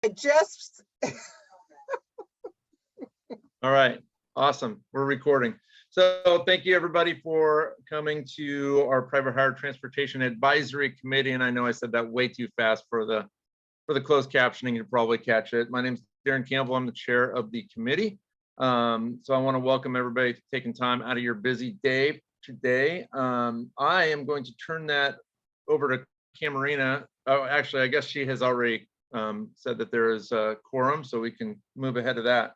I just, All right, awesome. We're recording. So thank you everybody for coming to our Private Hire Transportation Advisory Committee. And I know I said that way too fast for the closed captioning. You'll probably catch it. My name is Darren Campbell. I'm the chair of the committee. So I want to welcome everybody for taking time out of your busy day today. I am going to turn that over to Camarina. Oh, actually, I guess she has already said that there is a quorum, so we can move ahead of that.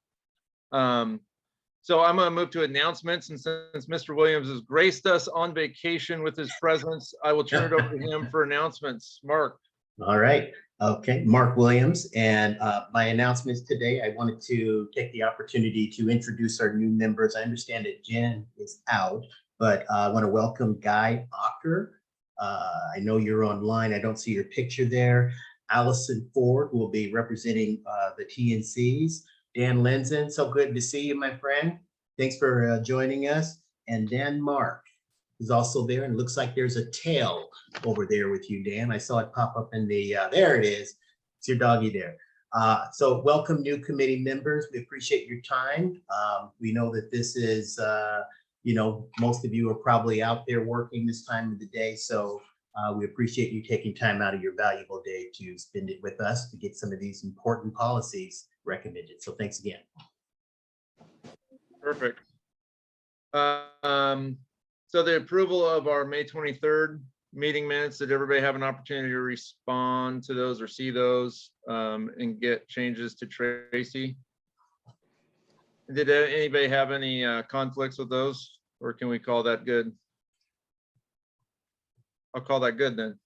So I'm going to move to announcements, and since Mr. Williams has graced us on vacation with his presence, I will turn it over to him for announcements. Mark. All right. Okay, Mark Williams, and my announcements today, I wanted to take the opportunity to introduce our new members. I understand that Jen is out, but I want to welcome Guy Ocker. I know you're online. I don't see your picture there. Allison Ford will be representing the TNCs. Dan Lenzen, so good to see you, my friend. Thanks for joining us. And Dan Mark is also there, and looks like there's a tail over there with you, Dan. I saw it pop up in the, there it is. It's your doggy there. So welcome new committee members. We appreciate your time. We know that this is, you know, most of you are probably out there working this time of the day. So we appreciate you taking time out of your valuable day to spend it with us to get some of these important policies recommended. So thanks again. Perfect. So the approval of our May 23rd meeting minutes, did everybody have an opportunity to respond to those or see those and get changes to Tracy? Did anybody have any conflicts with those, or can we call that good? I'll call that good then.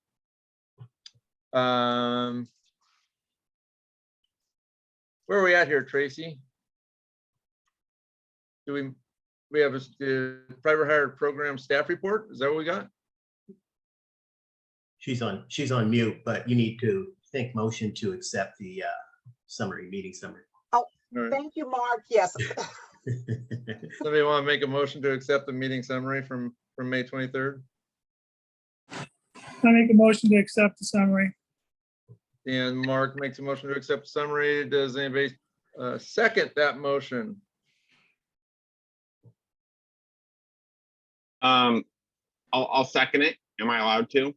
Where are we at here, Tracy? Do we have a private hire program staff report? Is that what we got? She's on mute, but you need to think motion to accept the summary, meeting summary. oh, Right. thank you, Mark. Yes. Somebody want to make a motion to accept the meeting summary from May 23rd? I make a motion to accept the summary. And Mark makes a motion to accept the summary. Does anybody second that motion? I'll second it. Am I allowed to?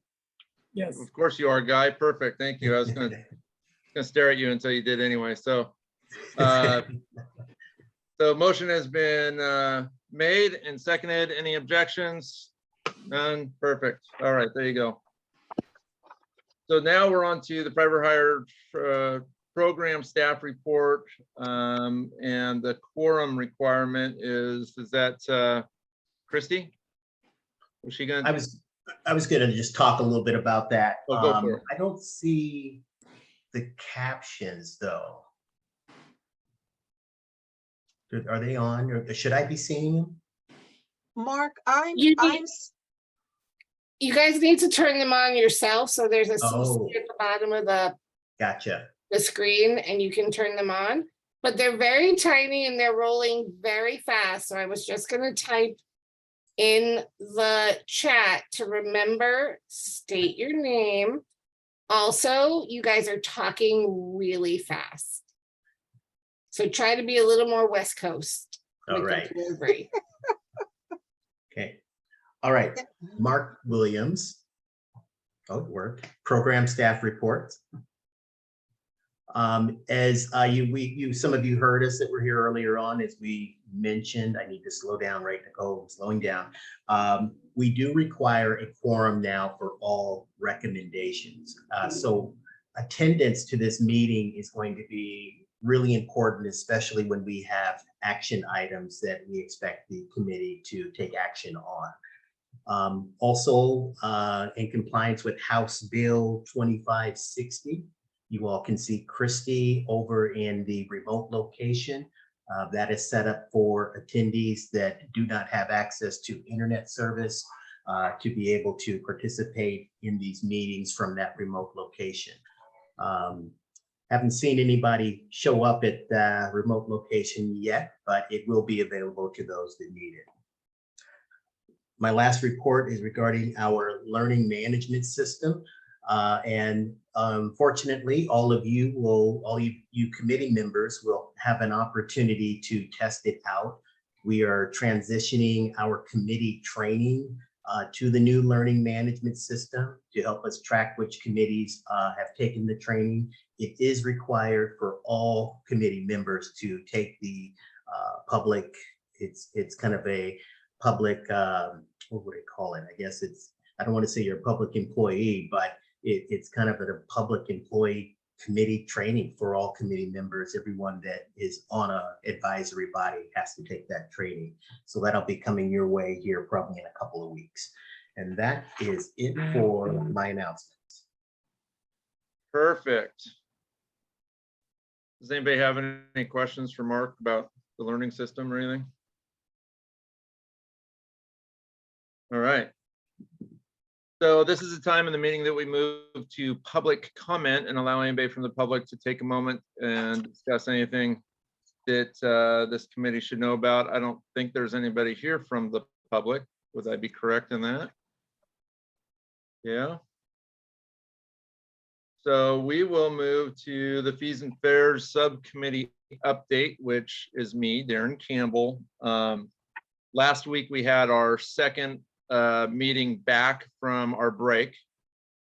Yes. Of course you are, Guy. Perfect. Thank you. I was gonna stare at you until you did anyway. So so motion has been made and seconded. Any objections? None. Perfect. All right, there you go. So now we're on to the private hire program staff report, and the quorum requirement is that Christy? Was she gonna? I was gonna just talk a little bit about that. Oh, go for it. I don't see the captions though. Are they on, or should I be seeing them? Mark, You guys need to turn them on yourself. So there's a Oh. CC at the bottom of the Gotcha. screen and you can turn them on, but they're very tiny and they're rolling very fast. So I was just going to type in the chat to remember, state your name. Also, you guys are talking really fast. So try to be a little more West Coast. All with the right. delivery. Okay. All right. Mark Williams. Oh, it worked. Program staff reports. As some of you heard us that were here earlier on, as we mentioned, I need to slow down, right? Oh, I'm slowing down. We do require a quorum now for all recommendations. So attendance to this meeting is going to be really important, especially when we have action items that we expect the committee to take action on. Also, in compliance with House Bill 2560, you all can see Christy over in the remote location. That is set up for attendees that do not have access to internet service to be able to participate in these meetings from that remote location. Haven't seen anybody show up at the remote location yet, but it will be available to those that need it. My last report is regarding our learning management system. And fortunately, all you committee members will have an opportunity to test it out. We are transitioning our committee training to the new learning management system to help us track which committees have taken the training. It is required for all committee members to take the public, it's kind of a public, what would I call it? I guess I don't want to say you're a public employee, but it's kind of a public employee committee training for all committee members. Everyone that is on a advisory body has to take that training. So that'll be coming your way here probably in a couple of weeks. And that is it for my announcements. Perfect. Does anybody have any questions for Mark about the learning system or anything? All right. So this is the time in the meeting that we move to public comment and allow anybody from the public to take a moment and discuss anything that this committee should know about. I don't think there's anybody here from the public. Would I be correct in that? Yeah. So we will move to the Fees and Fares Subcommittee update, which is me, Darren Campbell. Last week we had our second meeting back from our break,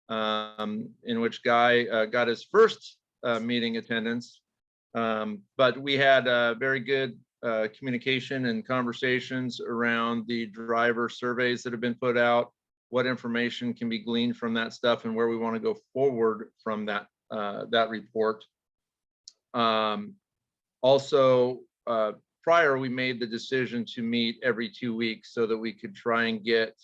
in which Guy got his first meeting attendance. But we had very good communication and conversations around the driver surveys that have been put out, what information can be gleaned from that stuff, and where we want to go forward from that report. Also, prior, we made the decision to meet every 2 weeks so that we could try and get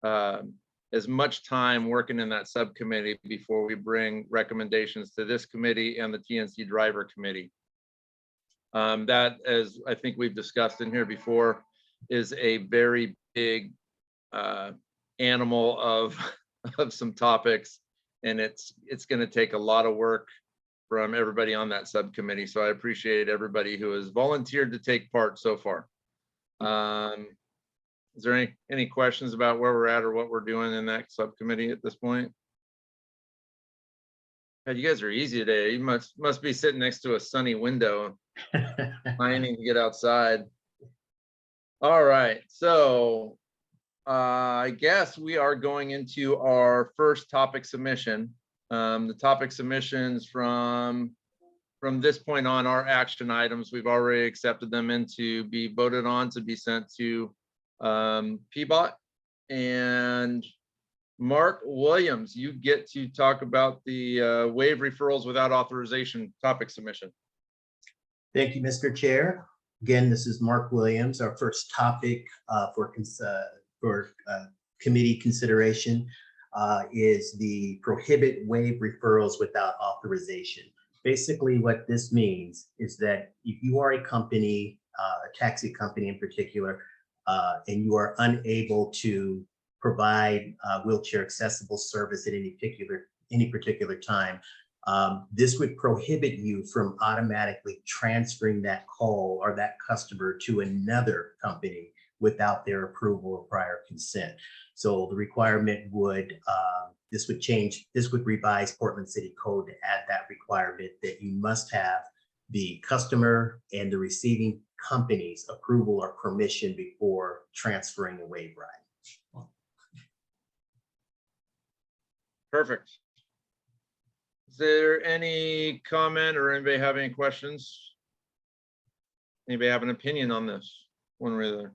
as much time working in that subcommittee before we bring recommendations to this committee and the TNC driver committee. That, as I think we've discussed in here before, is a very big animal of some topics, and it's going to take a lot of work from everybody on that subcommittee. So I appreciate everybody who has volunteered to take part so far. Is there any questions about where we're at or what we're doing in that subcommittee at this point? God, you guys are easy today. You must be sitting next to a sunny window, planning to get outside. All right, so I guess we are going into our first topic submission. The topic submissions from this point on are action items. We've already accepted them in to be voted on to be sent to PBOT. And Mark Williams, you get to talk about the waive referrals without authorization topic submission. Thank you, Mr. Chair. Again, this is Mark Williams. Our first topic for committee consideration is the prohibit waive referrals without authorization. Basically, what this means is that if you are a company, a taxi company in particular, and you are unable to provide wheelchair accessible service at any particular time, this would prohibit you from automatically transferring that call or that customer to another company without their approval or prior consent. So the requirement would, this would revise Portland City Code to add that requirement that you must have the customer and the receiving company's approval or permission before transferring a waive ride. Perfect. Is there any comment or anybody have any questions? Anybody have an opinion on this one way or the other?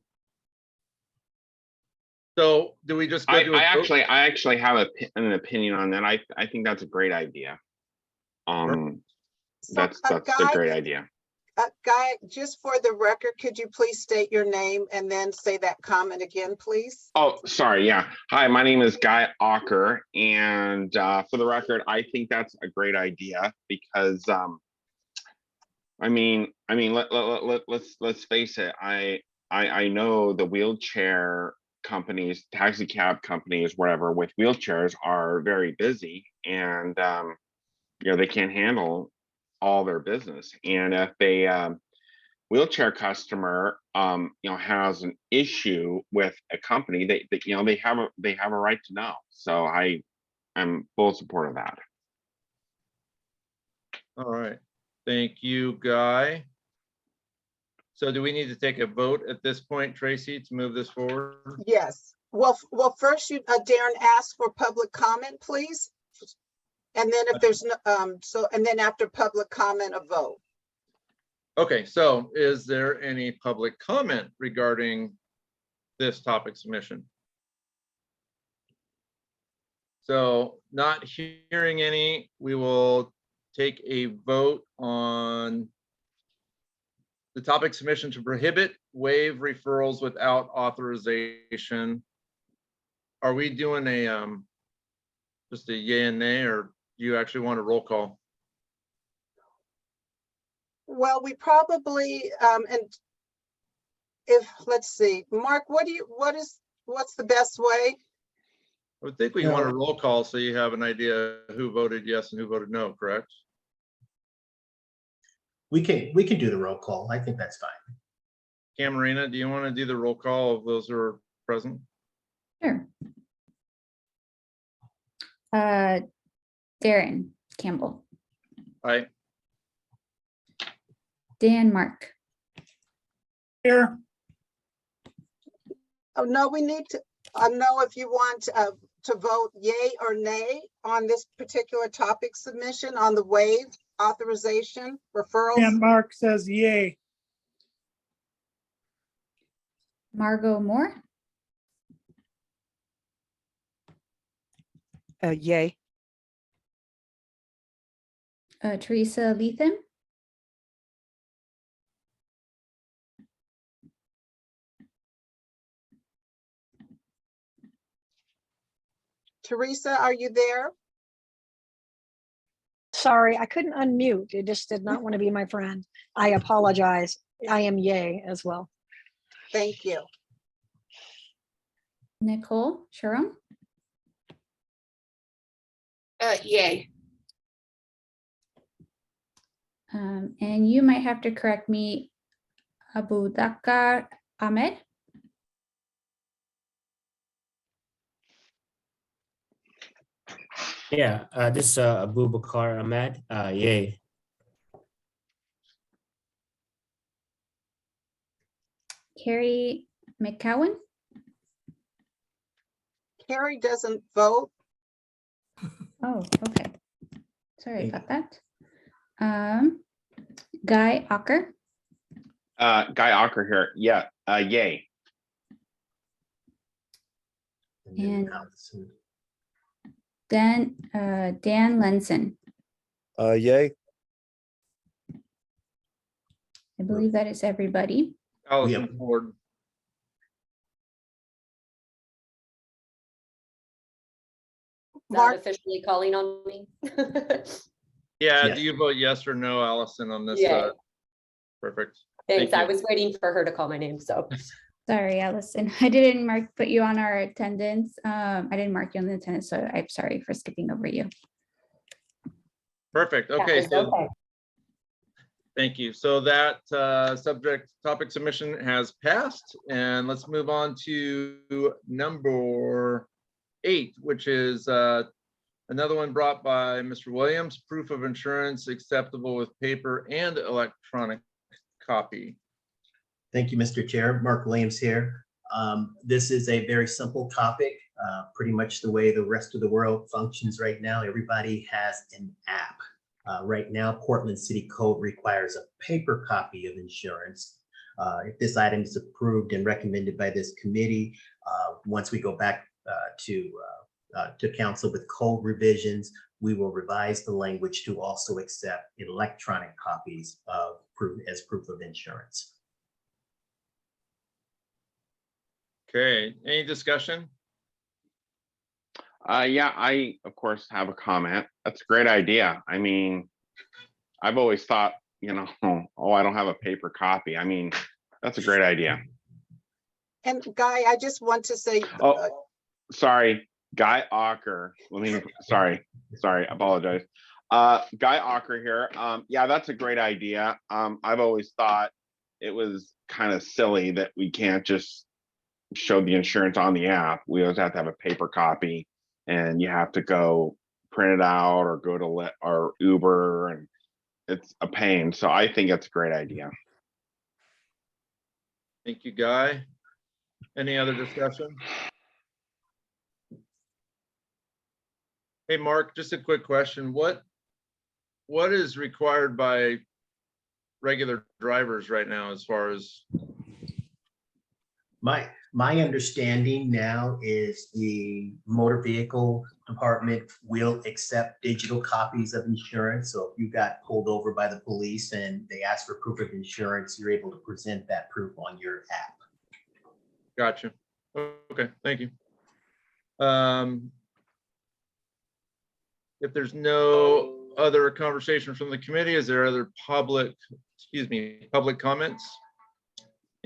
So do we just go to I actually have an opinion on that. I think that's a great idea. That's a great idea. Guy, just for the record, could you please state your name and then say that comment again, please? Oh, sorry. Yeah. Hi, my name is Guy Ocker, and for the record, I think that's a great idea because, I mean, let's face it. I know the wheelchair companies, taxi cab companies, whatever, with wheelchairs are very busy, and you know, they can't handle all their business. And if a wheelchair customer you know, has an issue with a company, they you know, they have a right to know. So I I'm full support of that. All right, thank you, Guy. So do we need to take a vote at this point, Tracy, to move this forward? Yes. Well, first you, Darren, ask for public comment, please. And then if there's no, and then after public comment, a vote. Okay, so is there any public comment regarding this topic submission? So not hearing any, we will take a vote on the topic submission to prohibit waive referrals without authorization. Are we doing a just a yay and nay, or do you actually want a roll call? Well, we probably, and if, let's see, Mark, what's the best way? I would think we want a roll call so you have an idea who voted yes and who voted no, correct? We can do the roll call. I think that's fine. Camarina, do you want to do the roll call of those who are present? Sure. Darren Campbell, Aye. Dan Mark, Here, Oh, no, we need to, know if you want to vote yay or nay on this particular topic submission on the waive authorization referrals. and Mark says yay. Margot Moore, Yay. Teresa Lethem, Teresa, are you there? Sorry, I couldn't unmute. It just did not want to be my friend. I apologize. I am yay as well. Thank you. Nicole Sharon, Yay. and you might have to correct me, Abu Dakar Ahmed. Yeah, this is Abu Bakar Ahmed. Yay. Carrie McCowan, Carrie doesn't vote. oh, okay. Sorry about that. Guy Ocker, Guy Ocker here. Yeah, yay. And then And- Allison. then Dan Lenson. Yay. I believe that is everybody. Allison Ford. Not Mark, officially calling on me. Yeah, Yeah. do you vote yes or no, Allison, on this? Yay. Perfect. Thanks. Thank I you. was waiting for her to call my name, so. Sorry, Allison. I didn't put you on our attendance. I didn't mark you on the attendance, so I'm sorry for skipping over you. Perfect. that Okay, was so okay. thank you. So that topic submission has passed, and let's move on to number 8, which is another one brought by Mr. Williams, proof of insurance acceptable with paper and electronic copy. Thank you, Mr. Chair. Mark Williams here. This is a very simple topic, pretty much the way the rest of the world functions right now. Everybody has an app. Right now, Portland City Code requires a paper copy of insurance. If this item is approved and recommended by this committee, once we go back to council with code revisions, we will revise the language to also accept electronic copies of proof as proof of insurance. Okay, any discussion? Yeah, I, of course, have a comment. That's a great idea. I mean, I've always thought, oh, I don't have a paper copy. I mean, that's a great idea. and Guy, I just want to say, Oh, sorry, Guy Ocker. Sorry, apologize. Guy Ocker here. Yeah, that's a great idea. I've always thought it was kind of silly that we can't just show the insurance on the app. We always have to have a paper copy. and you have to go print it out or go to or Uber, and it's a pain. So I think it's a great idea. Thank you, Guy. Any other discussion? Hey, Mark, just a quick question. What is required by regular drivers right now as far as? My understanding now is the motor vehicle department will accept digital copies of insurance. So if you got pulled over by the police and they ask for proof of insurance, you're able to present that proof on your app. Gotcha. Okay, thank you. If there's no other conversation from the committee, is there other public comments?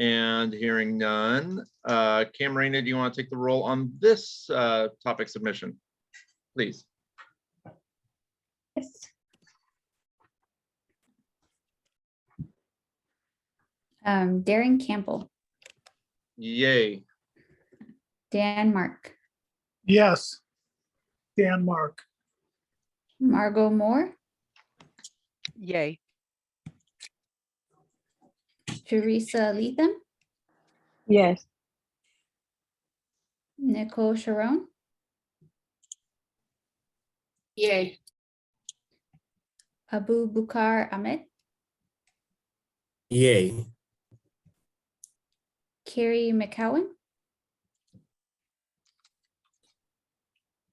And hearing none, Camarena, do you want to take the roll on this topic submission, please? Yes. Darren Campbell, Yay. Dan Mark, Yes. Dan Mark. Margot Moore, Yay. Teresa Lethem, Yes. Nicole Sharon, Yay. Abu Bukar Ahmed, Yay. Carrie McCowan,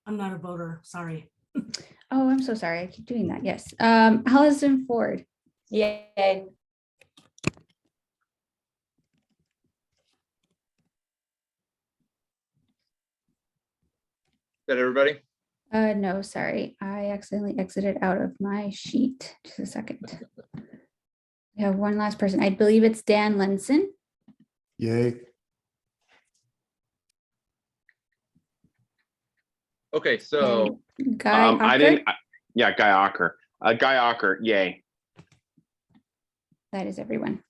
I'm not a voter, sorry. oh, I'm so sorry, I keep doing that, yes. Allison Ford, Yay. Is that everybody? no, sorry, I accidentally exited out of my sheet, just a second. We have one last person, I believe it's Dan Lenson, Yay. Okay, so and Guy I Ocker. didn't. Yeah, Guy Ocker. Guy Ocker. Yay. That is everyone.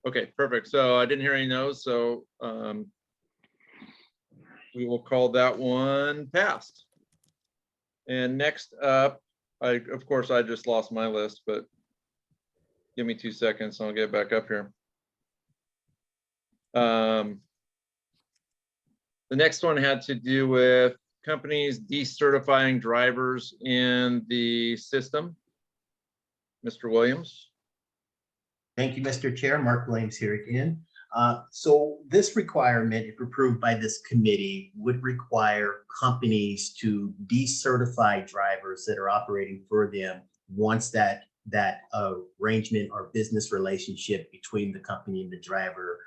okay, perfect. So I didn't hear any no's, so we will call that one passed. And next up, of course, I just lost my list, but give me 2 seconds, and I'll get back up here. The next one had to do with companies decertifying drivers in the system. Mr. Williams. Thank you, Mr. Chair. Mark Williams here again. So this requirement, if approved by this committee, would require companies to decertify drivers that are operating for them once that arrangement or business relationship between the company and the driver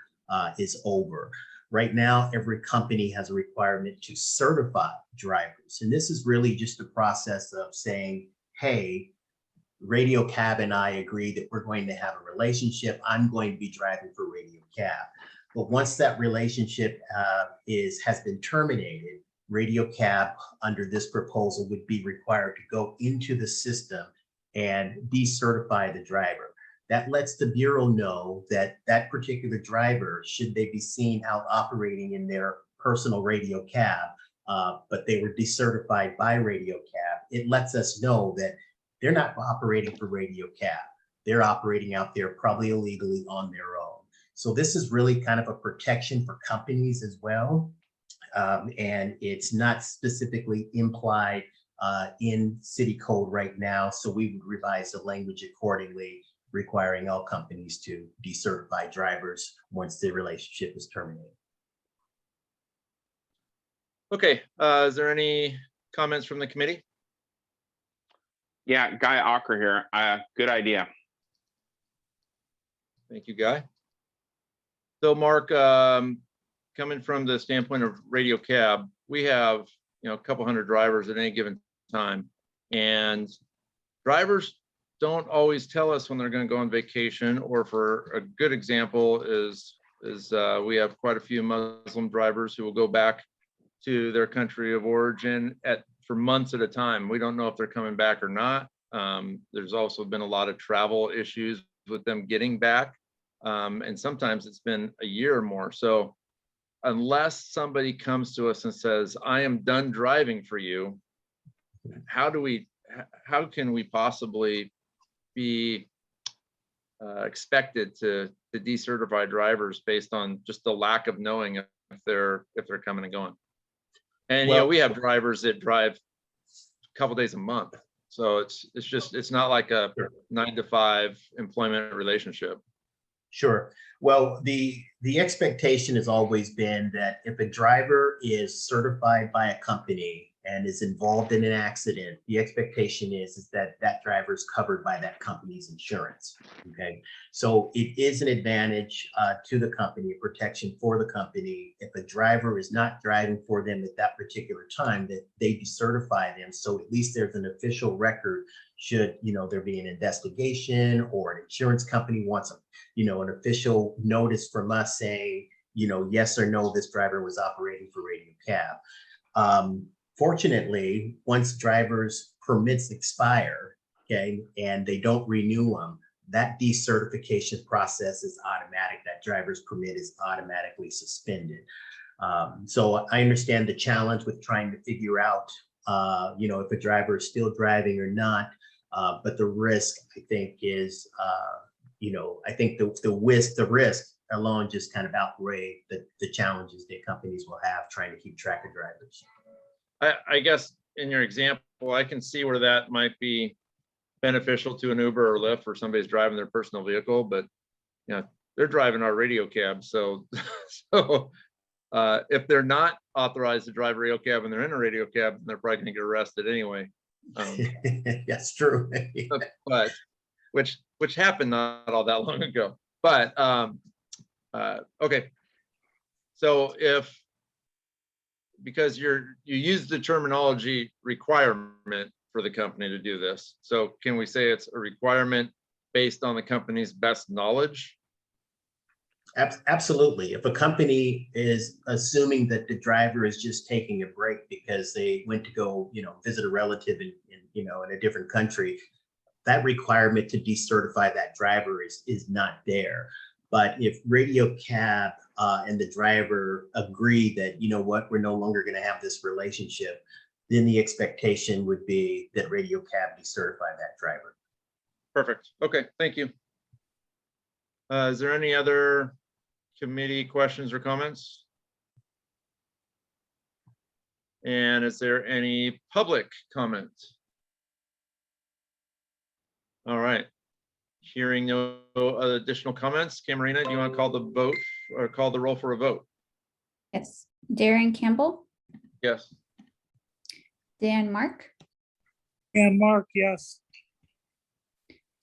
is over. Right now, every company has a requirement to certify drivers. And this is really just a process of saying, hey, Radio Cab and I agree that we're going to have a relationship. I'm going to be driving for Radio Cab. But once that relationship has been terminated, Radio Cab under this proposal would be required to go into the system and decertify the driver. That lets the Bureau know that that particular driver, should they be seen out operating in their personal Radio Cab, but they were decertified by Radio Cab, it lets us know that they're not operating for Radio Cab. They're operating out there probably illegally on their own. So this is really kind of a protection for companies as well. And it's not specifically implied in city code right now. So we would revise the language accordingly, requiring all companies to decertify drivers once the relationship is terminated. Okay, is there any comments from the committee? Yeah, Guy Ocker here. Good idea. Thank you, Guy. So Mark, coming from the standpoint of Radio Cab, we have a couple hundred drivers at any given time, and drivers don't always tell us when they're going to go on vacation. Or for a good example is we have quite a few Muslim drivers who will go back to their country of origin for months at a time. We don't know if they're coming back or not. There's also been a lot of travel issues with them getting back. And sometimes it's been a year or more. So unless somebody comes to us and says, I am done driving for you, how can we possibly be expected to decertify drivers based on just the lack of knowing if they're coming and going? And Well- we have drivers that drive a couple days a month. So it's not like a 9-to-5 employment relationship. Sure. Well, the expectation has always been that if a driver is certified by a company and is involved in an accident, the expectation is that that driver is covered by that company's insurance. Okay, so it is an advantage to the company, a protection for the company. If a driver is not driving for them at that particular time, that they decertify them. So at least there's an official record should, there be an investigation or an insurance company wants an official notice from us saying, yes or no, this driver was operating for Radio Cab. Fortunately, once drivers' permits expire, okay, and they don't renew them, that decertification process is automatic. That driver's permit is automatically suspended. So I understand the challenge with trying to figure out, if a driver is still driving or not. But the risk, I think, is, I think the risk alone just kind of outweigh the challenges that companies will have trying to keep track of drivers. I guess in your example, I can see where that might be beneficial to an Uber or Lyft, or somebody's driving their personal vehicle, but they're driving our Radio Cab. So if they're not authorized to drive a Radio Cab and they're in a Radio Cab, they're probably going to get arrested anyway. That's true. But which happened not all that long ago. But okay. So because you use the terminology requirement for the company to do this, so can we say it's a requirement based on the company's best knowledge? Absolutely. If a company is assuming that the driver is just taking a break because they went to go, visit a relative in a different country, that requirement to decertify that driver is not there. But if Radio Cab and the driver agree that, we're no longer going to have this relationship, then the expectation would be that Radio Cab decertify that driver. Perfect. Okay, thank you. Is there any other committee questions or comments? And is there any public comment? All right. Hearing no additional comments, Camarina, do you want to call the vote or call the roll for a vote? Yes. Darren Campbell, Yes. Dan Mark, And Mark, yes.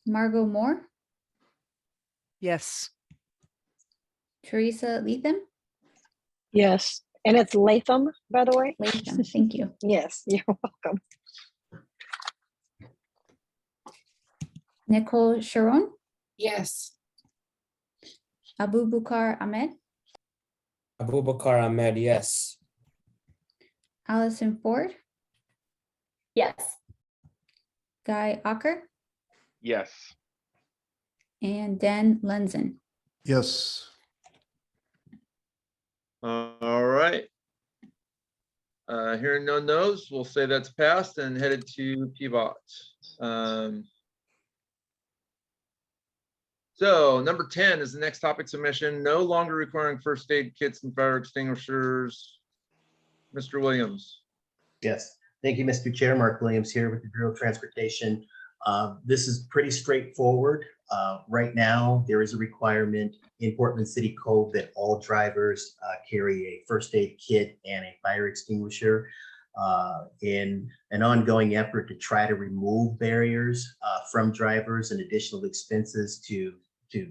Margot Moore, Yes. Teresa Lethem, Yes, and it's Latham, by the way. Latham, thank you. Yes, you're welcome. Nicole Sharon, Yes. Abubakar Ahmed, Abubakar Ahmed, yes. Allison Ford, Yes. Guy Ocker, Yes. and Dan Lenzen. Yes. All right. Hearing no no's, we'll say that's passed and headed to PVOT. So number 10 is the next topic submission, no longer requiring first aid kits and fire extinguishers. Mr. Williams. Yes, thank you, Mr. Chair. Mark Williams here with the Bureau of Transportation. This is pretty straightforward. Right now, there is a requirement in Portland City Code that all drivers carry a first aid kit and a fire extinguisher. In an ongoing effort to try to remove barriers from drivers and additional expenses to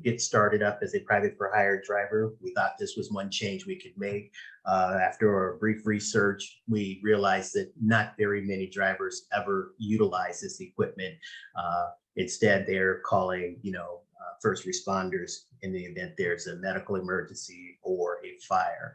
get started up as a private for hire driver, we thought this was one change we could make. After a brief research, we realized that not very many drivers ever utilize this equipment. Instead, they're calling, first responders in the event there's a medical emergency or a fire.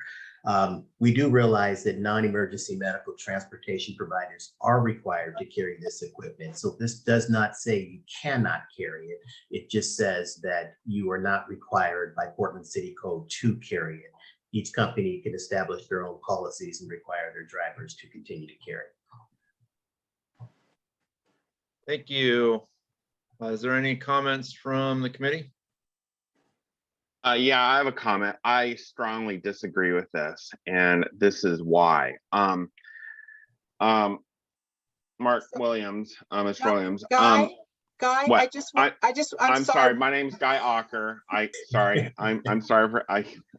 We do realize that non-emergency medical transportation providers are required to carry this equipment. So this does not say you cannot carry it. It just says that you are not required by Portland City Code to carry it. each company can establish their own policies and require their drivers to continue to carry. Thank you. Is there any comments from the committee? Yeah, I have a comment. I strongly disagree with this, and this is why. Mark Williams, Mr. No, Williams. Guy, what? I'm I'm sorry. My name's Guy Ocker. Sorry. I'm sorry for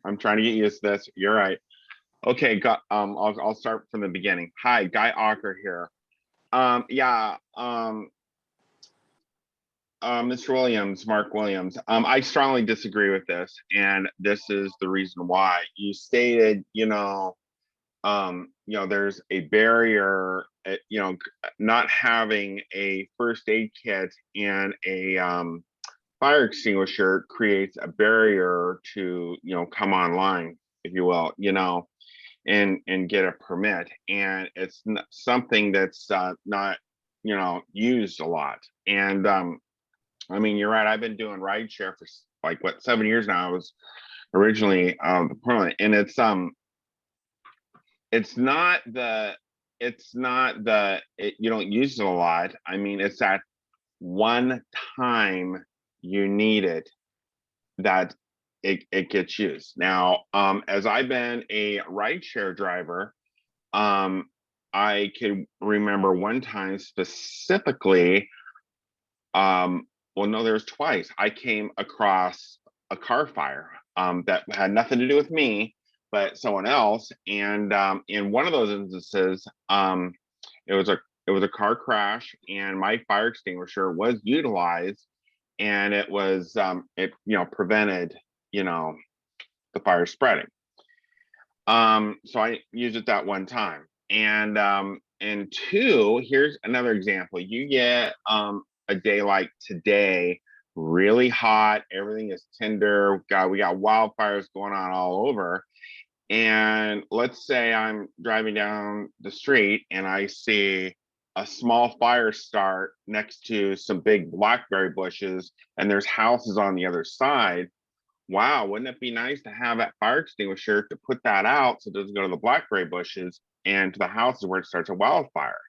I'm trying to get used to this. You're right. Okay. I'll start from the beginning. Hi, Guy Ocker here. Mr. Williams, Mark Williams. I strongly disagree with this, and this is the reason why. You stated, there's a barrier, not having a first aid kit and a fire extinguisher creates a barrier to, come online, if you will, and get a permit. And it's something that's not, used a lot. And I mean, you're right. I've been doing rideshare for like 7 years now. I was originally the Portland, and it's not you don't use it a lot. I mean, it's that one time you need it that it gets used. Now, as I've been a rideshare driver, I can remember one time specifically, well, no, there was twice. I came across a car fire that had nothing to do with me, but someone else. And in one of those instances, it was a car crash, and my fire extinguisher was utilized, and it was prevented the fire spreading. So I used it that one time. And two, here's another example. You get a day like today, really hot, everything is tinder. We got wildfires going on all over. And let's say I'm driving down the street and I see a small fire start next to some big blackberry bushes, and there's houses on the other side. Wow, wouldn't it be nice to have that fire extinguisher to put that out so it doesn't go to the blackberry bushes and to the houses where it starts a wildfire,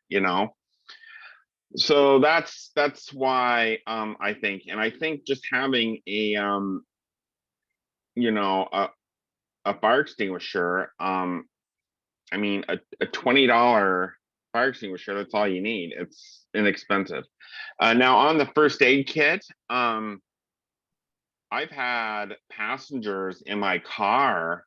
So that's why I think just having a a fire extinguisher, I mean a $20 fire extinguisher, that's all you need. It's inexpensive. Now on the first aid kit, I've had passengers in my car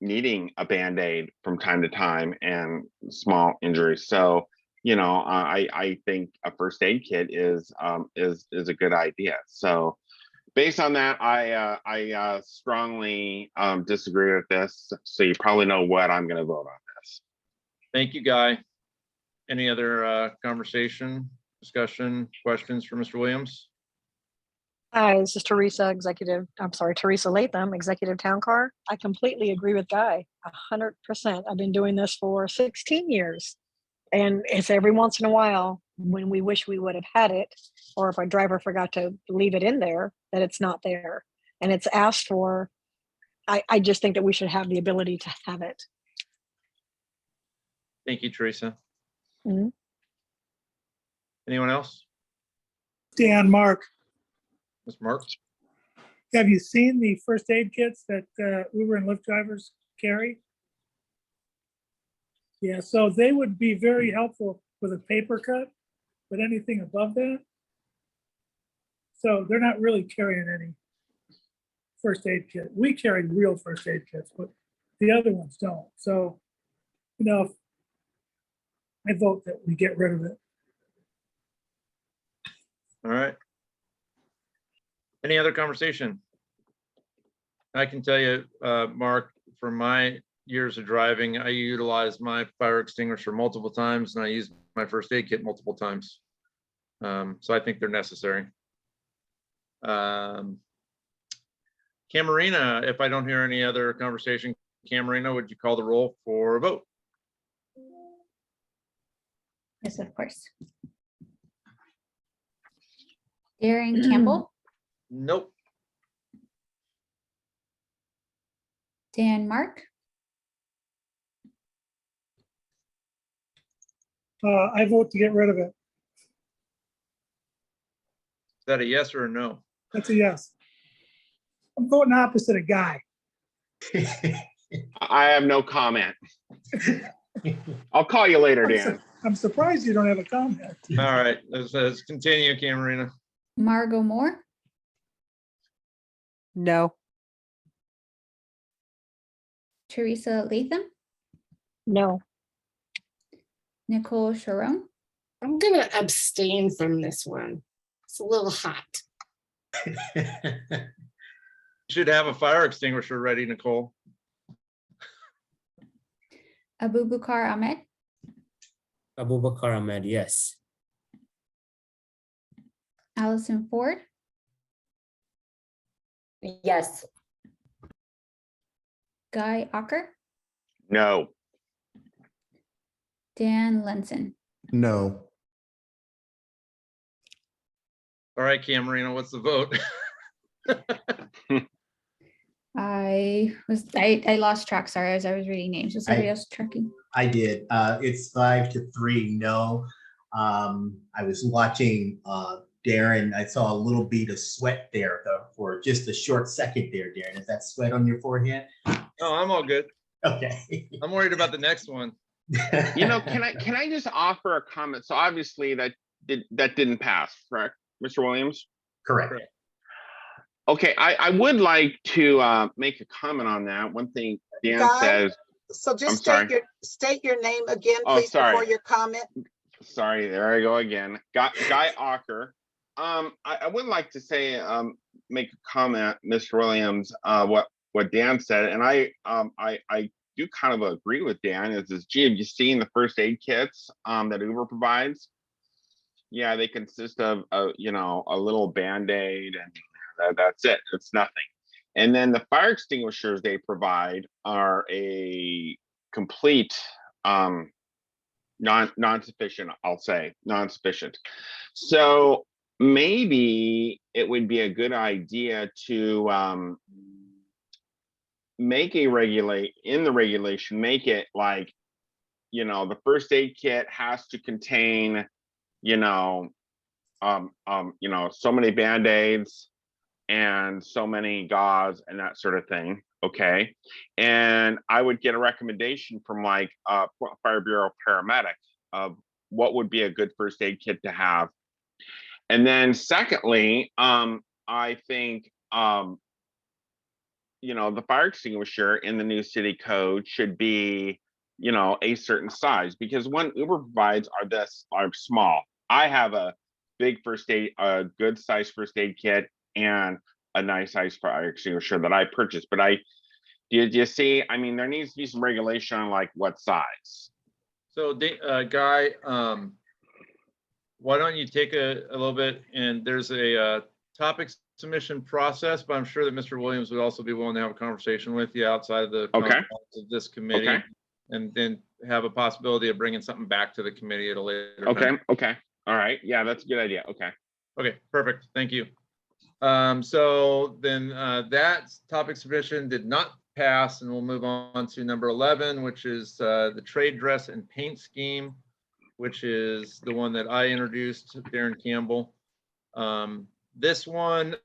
needing a Band-Aid from time to time and small injuries. So, I think a first aid kit is a good idea. So based on that, I strongly disagree with this. So you probably know what I'm going to vote on this. Thank you, Guy. Any other conversation, discussion, questions for Mr. Williams? Hi, this is Teresa Latham, Executive Town Car. I completely agree with Guy, 100%. I've been doing this for 16 years. And it's every once in a while when we wish we would have had it, or if our driver forgot to leave it in there, that it's not there. And it's asked for. I just think that we should have the ability to have it. Thank you, Teresa. Mm-hmm. Anyone else? Dan, Mark, Ms. Mark? have you seen the first aid kits that Uber and Lyft drivers carry? Yeah, so they would be very helpful with a paper cut, but anything above that. So they're not really carrying any first aid kit. We carry real first aid kits, but the other ones don't. So, I vote that we get rid of it. All right. Any other conversation? I can tell you, Mark, from my years of driving, I utilized my fire extinguisher multiple times, and I used my first aid kit multiple times. So I think they're necessary. Camarina, if I don't hear any other conversation, Camarina, would you call the roll for a vote? Yes, of course. Darren Campbell, Nope. Dan Mark, I vote to get rid of it. Is that a yes or a no? That's a yes. I'm voting opposite of Guy. I have no comment. I'll call you later, Dan. I'm surprised you don't have a comment. All right, let's continue, Camerina. Margot Moore, No. Teresa Latham, No. Nicole Sharon, I'm gonna abstain from this one. It's a little hot. You should have a fire extinguisher ready, Nicole. Abubakar Ahmed, Abubakar Ahmed, yes. Allison Ford, Yes. Guy Ocker, No. Dan Lenson. No. All right, Camerina, what's the vote? I lost track, sorry, as I was reading names. Was somebody else tracking? I did. It's 5-3, no. I was watching Darren. I saw a little bead of sweat there for just a short second there, Darren. Is that sweat on your forehead? Oh, I'm all good. Okay. I'm worried about the next one. You know, can I just offer a comment? So obviously that didn't pass, correct, Mr. Williams? Correct. Okay, I would like to make a comment on that. One thing Dan Guy? says, So just I'm sorry. state your name again, Oh, please, before sorry. your comment. sorry, there I go again. Guy Ocker. I would like to say, make a comment, Mr. Williams, what Dan said, and I do kind of agree with Dan. Gee, have you seen the first aid kits that Uber provides? Yeah, they consist of you know, a little Band-Aid, and that's it. It's nothing. And then the fire extinguishers they provide are a complete non-sufficient, I'll say, non-sufficient. So maybe it would be a good idea to make a regulation, make it like, you know, the first aid kit has to contain, you know, so many Band-Aids and so many gauze and that sort of thing. Okay. And I would get a recommendation from like Fire Bureau paramedic of what would be a good first aid kit to have. And then secondly, I think, you know, the fire extinguisher in the new city code should be, you know, a certain size, because one Uber provides are small. I have a big first aid, a good size first aid kit and a nice size fire extinguisher that I purchased. But do you see, I mean, there needs to be some regulation on like what size. So Guy, why don't you take a little bit, and there's a topic submission process, but I'm sure that Mr. Williams would also be willing to have a conversation with you outside of the confines of this committee. Okay. And then have a possibility of bringing something back to the committee at a later Okay. time. Okay. All right. Yeah, that's a good idea. Okay. Okay, perfect. Thank you. So then that topic submission did not pass, and we'll move on to number 11, which is the trade dress and paint scheme, which is the one that I introduced, Darren Campbell. This one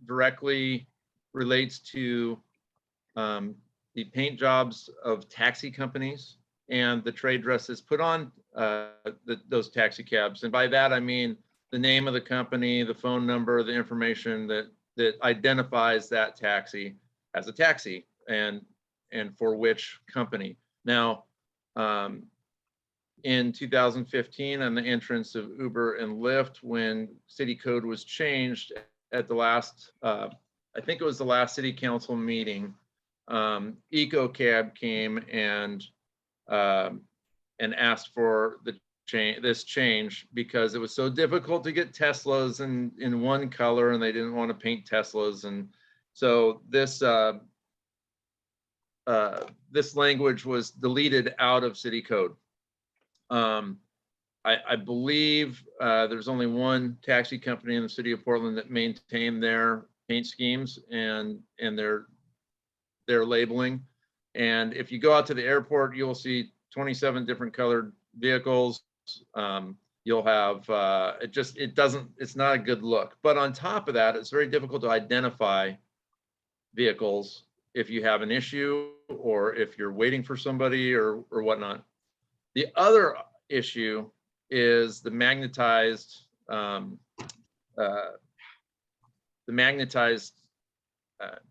directly relates to the paint jobs of taxi companies and the trade dresses put on those taxi cabs. And by that, I mean the name of the company, the phone number, the information that identifies that taxi as a taxi and for which company. Now, in 2015, on the entrance of Uber and Lyft, when city code was changed at the last, I think it was the last city council meeting, EcoCab came and asked for this change because it was so difficult to get Teslas in one color, and they didn't want to paint Teslas. And so this this language was deleted out of city code. I believe there's only one taxi company in the city of Portland that maintained their paint schemes, and their labeling. And if you go out to the airport, you'll see 27 different colored vehicles. You'll have, it's not a good look. But on top of that, it's very difficult to identify vehicles if you have an issue or if you're waiting for somebody or whatnot. The other issue is the magnetized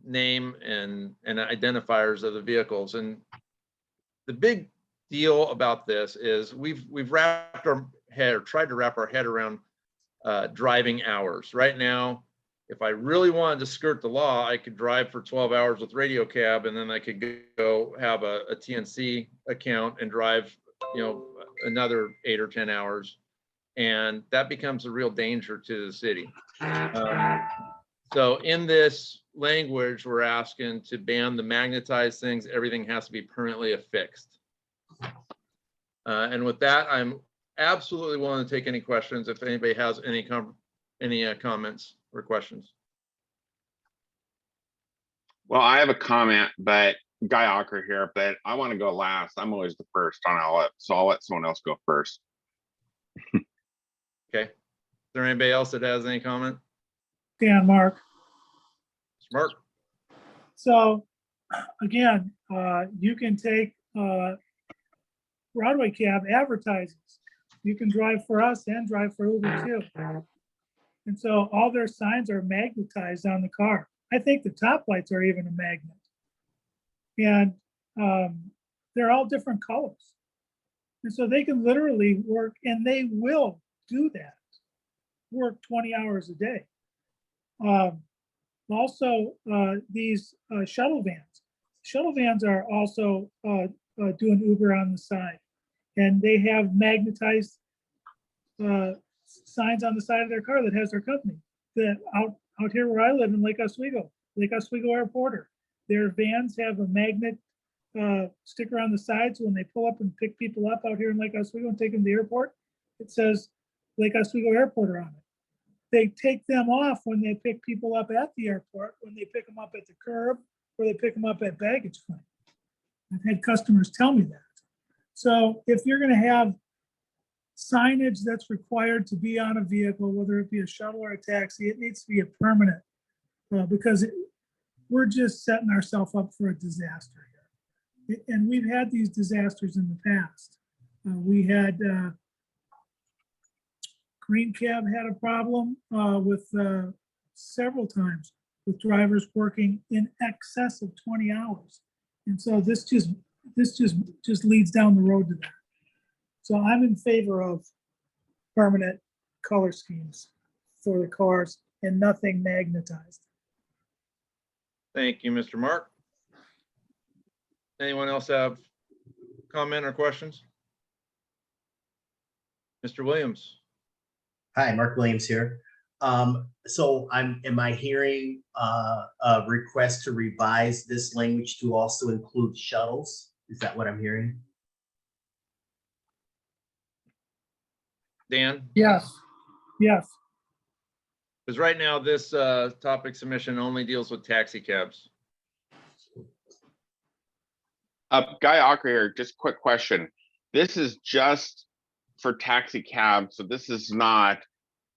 name and identifiers of the vehicles. And the big deal about this is we've wrapped our head or tried to wrap our head around driving hours. Right now, if I really wanted to skirt the law, I could drive for 12 hours with Radio Cab, and then I could go have a TNC account and drive, another 8 or 10 hours. And that becomes a real danger to the city. So in this language, we're asking to ban the magnetized things. Everything has to be permanently affixed. And with that, I'm absolutely willing to take any questions if anybody has any comments or questions. Well, I have a comment, but Guy Ocker here, but I want to go last. I'm always the first on so I'll let someone else go first. Okay. Is there anybody else that has any comment? Dan, Mark. Mark? So again, you can take Broadway Cab advertises. You can drive for us and drive for Uber too. And so all their signs are magnetized on the car. I think the top lights are even a magnet. And they're all different colors. And so they can literally work, and they will do that, work 20 hours a day. Also, these shuttle vans. Shuttle vans are also doing Uber on the side. And they have magnetized signs on the side of their car that has their company. That out here where I live in Lake Oswego Airport, their vans have a magnet sticker on the side. So when they pull up and pick people up out here in Lake Oswego and take them to the airport, it says Lake Oswego Airport on it. They take them off when they pick people up at the airport, when they pick them up at the curb, or they pick them up at baggage claim. I've had customers tell me that. So if you're going to have signage that's required to be on a vehicle, whether it be a shuttle or a taxi, it needs to be a permanent because we're just setting ourselves up for a disaster here. And we've had these disasters in the past. We had Green Cab had a problem with several times with drivers working in excess of 20 hours. And so this just leads down the road to that. So I'm in favor of permanent color schemes for the cars and nothing magnetized. Thank you, Mr. Mark. Anyone else have comment or questions? Mr. Williams? Hi, Mark Williams here. So am I hearing a request to revise this language to also include shuttles? Is that what I'm hearing? Dan? Yes. Because right now this topic submission only deals with taxi cabs. Guy Ocker here, just quick question. This is just for taxi cabs, so this is not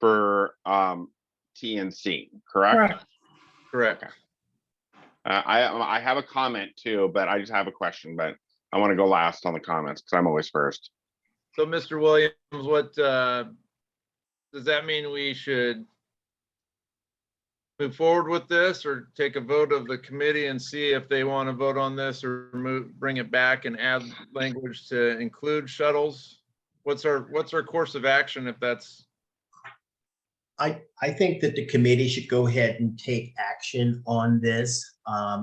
for TNC, correct? Correct. I have a comment too, but I just have a question, but I want to go last on the comments because I'm always first. So Mr. Williams, what does that mean? We should move forward with this or take a vote of the committee and see if they want to vote on this or bring it back and add language to include shuttles? What's our course of action if that's? I think that the committee should go ahead and take action on this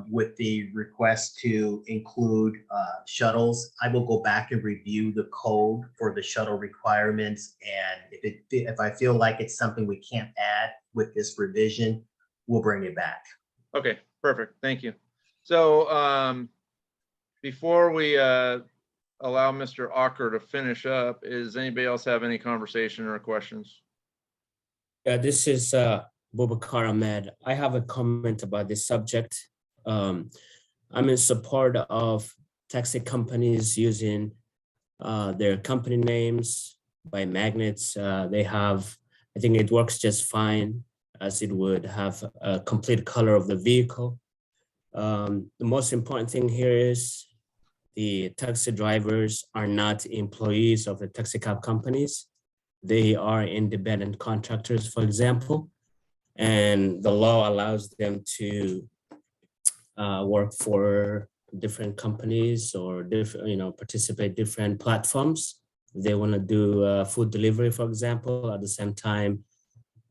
with the request to include shuttles. I will go back and review the code for the shuttle requirements. And if I feel like it's something we can't add with this revision, we'll bring it back. Okay, perfect. Thank you. So before we allow Mr. Ocker to finish up, does anybody else have any conversation or questions? Yeah, this is Boubacar Ahmed. I have a comment about this subject. I'm in support of taxi companies using their company names by magnets. They have, I think it works just fine as it would have a complete color of the vehicle. The most important thing here is the taxi drivers are not employees of the taxi cab companies. They are independent contractors, for example, and the law allows them to work for different companies or different, participate different platforms. They want to do food delivery, for example, at the same time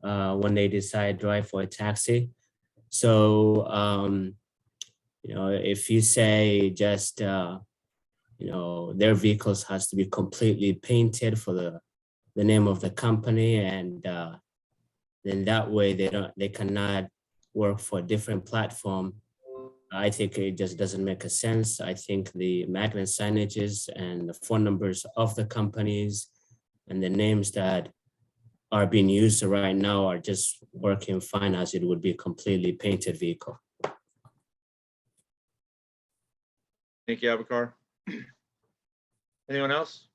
when they decide drive for a taxi. So, if you say just, their vehicles has to be completely painted for the name of the company, and then that way they cannot work for a different platform. I think it just doesn't make a sense. I think the magnet signages and the phone numbers of the companies and the names that are being used right now are just working fine as it would be a completely painted vehicle. Thank you, Abakar. Anyone else?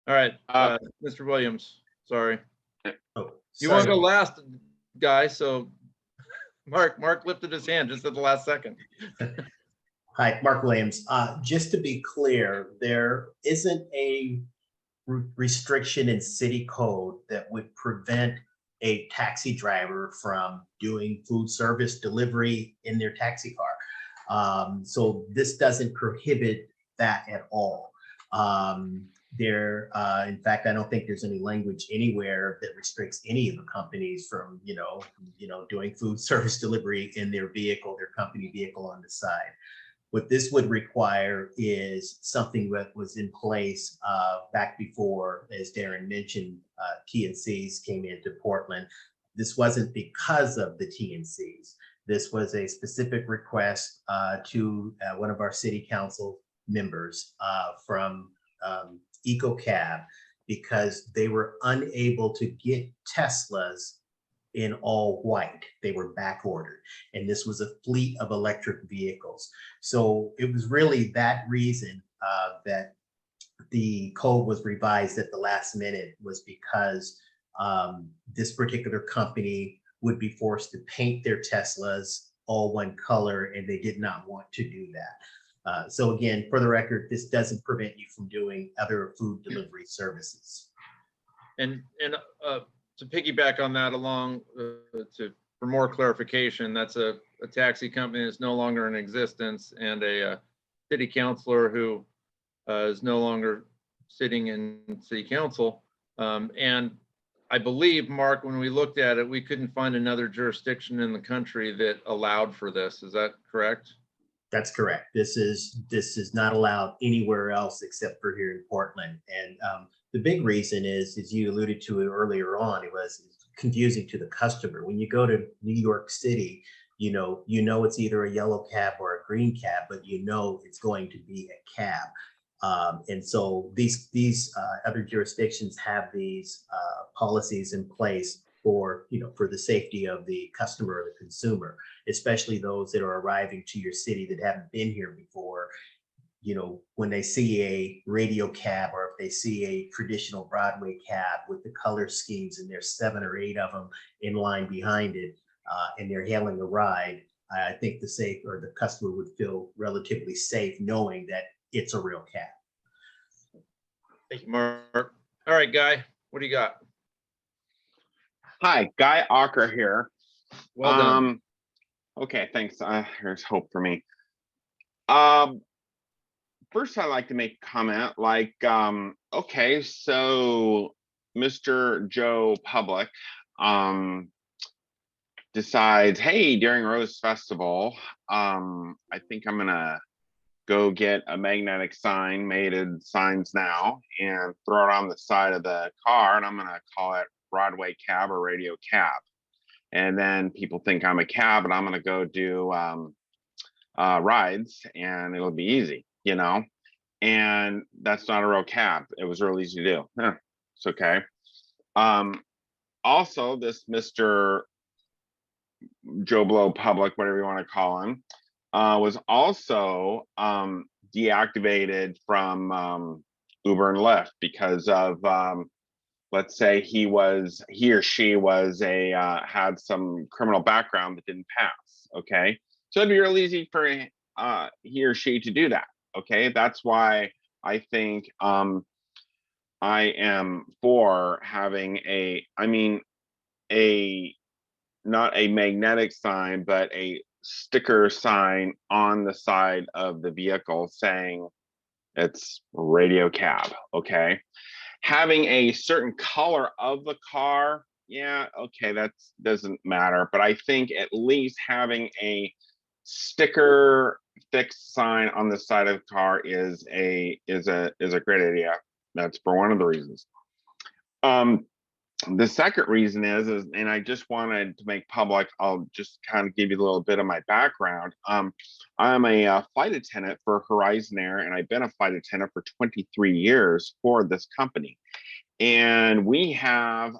All right, Mr. Williams, sorry. Oh, You want to sorry. go last, guy, so Mark lifted his hand just at the last second. Hi, Mark Williams. Just to be clear, there isn't a restriction in city code that would prevent a taxi driver from doing food service delivery in their taxi car. So this doesn't prohibit that at all. In fact, I don't think there's any language anywhere that restricts any of the companies from, doing food service delivery in their vehicle, their company vehicle on the side. What this would require is something that was in place back before, as Darren mentioned, TNCs came into Portland. This wasn't because of the TNCs. This was a specific request to one of our city council members from EcoCab, because they were unable to get Teslas in all white. They were back ordered, and this was a fleet of electric vehicles. So it was really that reason that the code was revised at the last minute, was because this particular company would be forced to paint their Teslas all one color, and they did not want to do that. So again, for the record, this doesn't prevent you from doing other food delivery services. And to piggyback on that for more clarification, that's a taxi company that's no longer in existence, and a city councilor who is no longer sitting in city council. And I believe, Mark, when we looked at it, we couldn't find another jurisdiction in the country that allowed for this. Is that correct? That's correct. This is not allowed anywhere else except for here in Portland. And the big reason is, as you alluded to it earlier on, it was confusing to the customer. When you go to New York City, you know it's either a yellow cab or a green cab, but it's going to be a cab. And so these other jurisdictions have these policies in place for the safety of the customer or the consumer, especially those that are arriving to your city that haven't been here before. When they see a radio cab, or if they see a traditional Broadway cab with the color schemes, and there's 7 or 8 of them in line behind it, and they're hailing a ride, I think the customer would feel relatively safe knowing that it's a real cab. Thank you, Mark. All right, Guy, what do you got? Hi, Guy Ocker here. Well done. Okay, thanks. There's hope for me. First, I'd like to make a comment okay, so Mr. Joe Public decides, hey, during Rose Festival, I think I'm gonna go get a magnetic sign made in Signs Now and throw it on the side of the car, and I'm gonna call it Broadway Cab or Radio Cab. And then people think I'm a cab, and I'm gonna go do rides, and it'll be easy, and that's not a real cab. It was real easy to do. It's okay. Also, this Mr. Joe Blow Public, whatever you want to call him, was also deactivated from Uber and Lyft because of, let's say he or she was had some criminal background that didn't pass. Okay, so it'd be real easy for he or she to do that. Okay, that's why I think I am for having not a magnetic sign, but a sticker sign on the side of the vehicle saying it's radio cab. Okay, having a certain color of the car, yeah, okay, that doesn't matter, but I think at least having a sticker fixed sign on the side of the car is a great idea. That's for one of the reasons. The second reason is, and I just wanted to make public, I'll just kind of give you a little bit of my background. I'm a flight attendant for Horizon Air, and I've been a flight attendant for 23 years for this company. And we have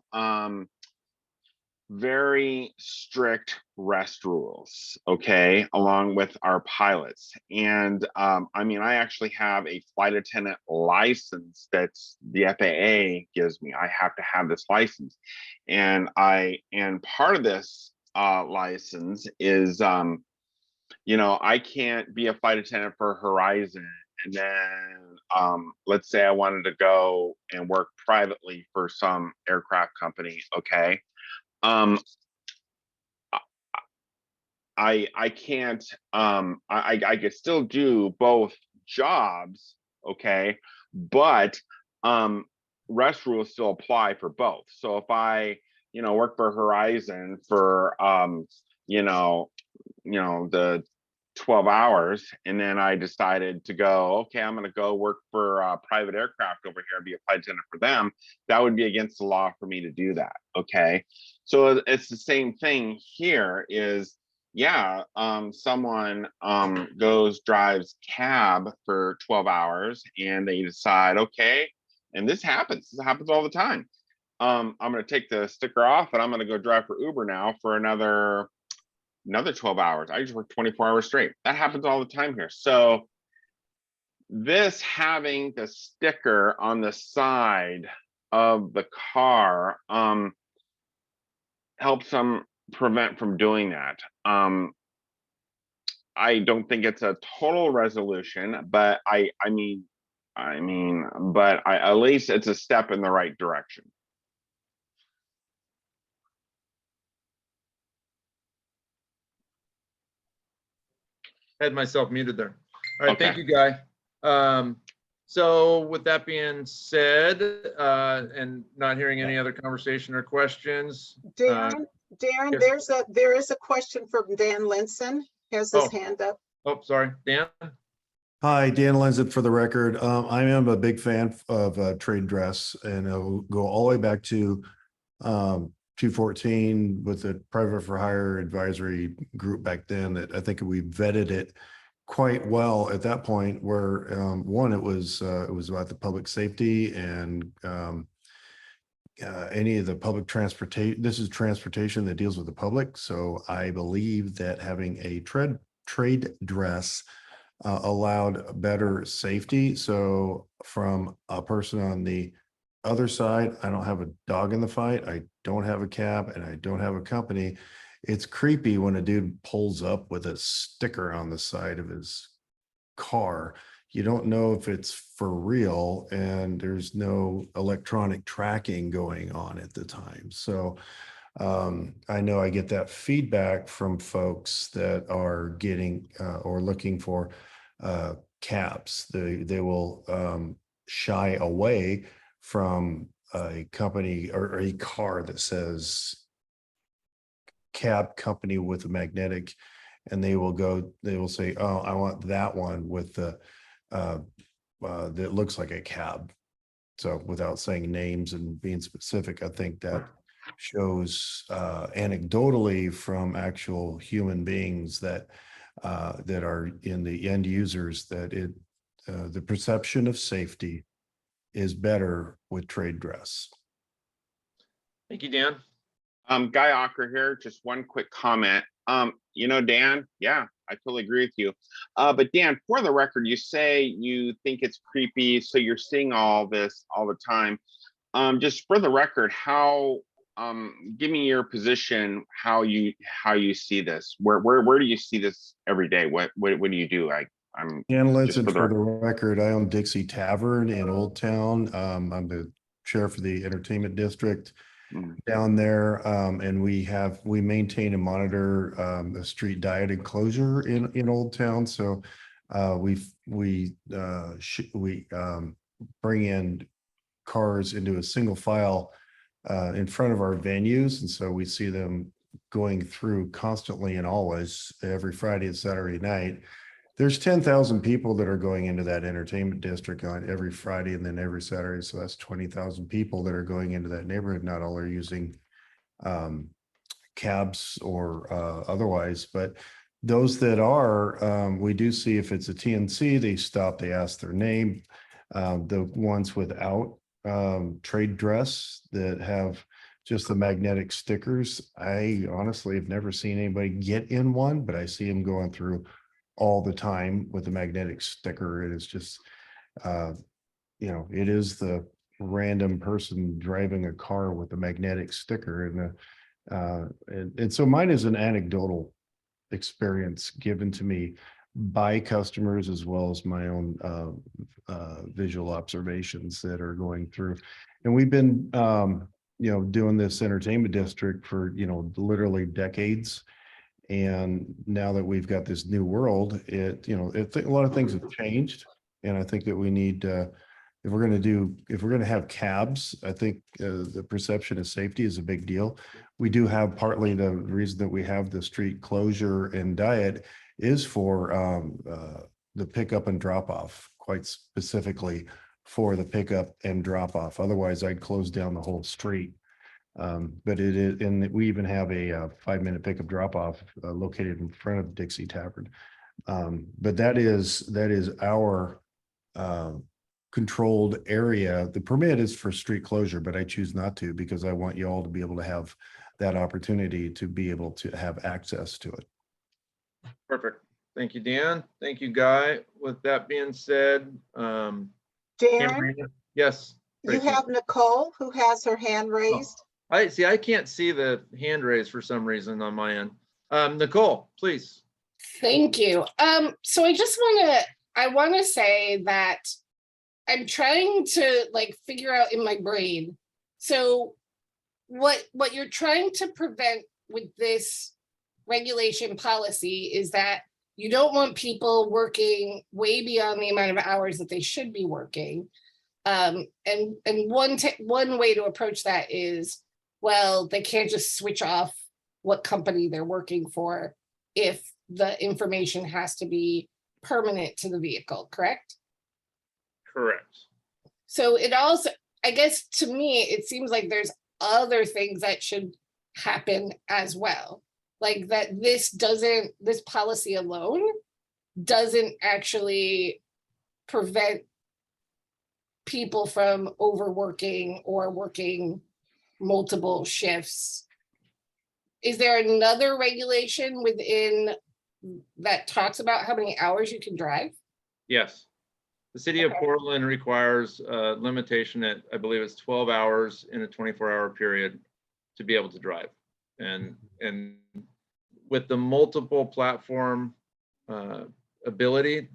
very strict rest rules, okay, along with our pilots. And I mean, I actually have a flight attendant license that's the FAA gives me. I have to have this license. And part of this license is, you know, I can't be a flight attendant for Horizon and then let's say I wanted to go and work privately for some aircraft company, okay? I can't, I could still do both jobs, okay, but rest rules still apply for both. So if I, you know, work for Horizon for the 12 hours, and then I decided to go, okay, I'm going to go work for a private aircraft over here and be a flight attendant for them, that would be against the law for me to do that. Okay, so it's the same thing here is, yeah, someone drives cab for 12 hours and they decide, okay, and this happens all the time. I'm going to take the sticker off and I'm going to go drive for Uber now for another 12 hours. I just work 24 hours straight. That happens all the time here. So this having the sticker on the side of the car helps them prevent from doing that. I don't think it's a total resolution, but I mean, but at least it's a step in the right direction. Had myself muted there. All right, thank Okay. you, Guy. So with that being said, and not hearing any other conversation or questions. Darren, yes. there is a question from Dan Linson, has his hand up. Oh, sorry, Dan? Hi, Dan Lenzen for the record. I am a big fan of trade dress, and it'll go all the way back to 214 with the private for hire advisory group back then, that I think we vetted it quite well at that point, where one, it was about the public safety and any of the public transportation. This is transportation that deals with the public. So I believe that having a trade dress allowed better safety. So from a person on the other side, I don't have a dog in the fight. I don't have a cab and I don't have a company. It's creepy when a dude pulls up with a sticker on the side of his car. You don't know if it's for real, and there's no electronic tracking going on at the time. So I know I get that feedback from folks that are getting or looking for cabs. They will shy away from a company or a car that says cab company with a magnetic, and they will say, oh, I want that one with the that looks like a cab. So without saying names and being specific, I think that shows anecdotally from actual human beings that that are in the end users, that the perception of safety is better with trade dress. Thank you, Dan. Guy Ocker here, just one quick comment. You know, Dan, yeah, I totally agree with you. But Dan, for the record, you say you think it's creepy, so you're seeing all this all the time. Just for the record, how, give me your position, how you see this. Where do you see this every day? What do you do? I'm Dan just Linson, for the for the record, I own Dixie Tavern in Old Town. I'm the chair for the entertainment district Mm. down there. And we maintain and monitor the street diet enclosure in Old Town. So we bring in cars into a single file in front of our venues. And so we see them going through constantly and always every Friday and Saturday night. There's 10,000 people that are going into that entertainment district on every Friday and then every Saturday. So that's 20,000 people that are going into that neighborhood. Not all are using cabs or otherwise, but those that are, we do see if it's a TNC, they stop, they ask their name. The ones without trade dress that have just the magnetic stickers, I honestly have never seen anybody get in one, but I see them going through all the time with the magnetic sticker. It is just, it is the random person driving a car with a magnetic sticker. And so mine is an anecdotal experience given to me by customers as well as my own visual observations that are going through. And we've been, doing this entertainment district for, literally decades. And now that we've got this new world, a lot of things have changed. And I think that we need, if we're going to have cabs, I think the perception of safety is a big deal. We do have partly the reason that we have the street closure and diet is for the pickup and drop off, quite specifically for the pickup and drop off. Otherwise, I'd close down the whole street. But it is, and we even have a 5-minute pickup drop off located in front of Dixie Tavern. But that is our controlled area. The permit is for street closure, but I choose not to because I want you all to be able to have that opportunity to be able to have access to it. Perfect. Thank you, Dan. Thank you, Guy. With that being said, Darren, yes. you Tracy. have Nicole who has her hand raised. I can't see the hand raise for some reason on my end. Nicole, please. Thank you. So I want to say that I'm trying to figure out in my brain. So what you're trying to prevent with this regulation policy is that you don't want people working way beyond the amount of hours that they should be working. And one way to approach that is, well, they can't just switch off what company they're working for if the information has to be permanent to the vehicle, correct? Correct. So it also, I guess to me, it seems like there's other things that should happen as well. Like that this policy alone doesn't actually prevent people from overworking or working multiple shifts. Is there another regulation within that talks about how many hours you can drive? Yes. The city of Okay. Portland requires a limitation at, I believe it's 12 hours in a 24-hour period to be able to drive. And with the multiple platform ability,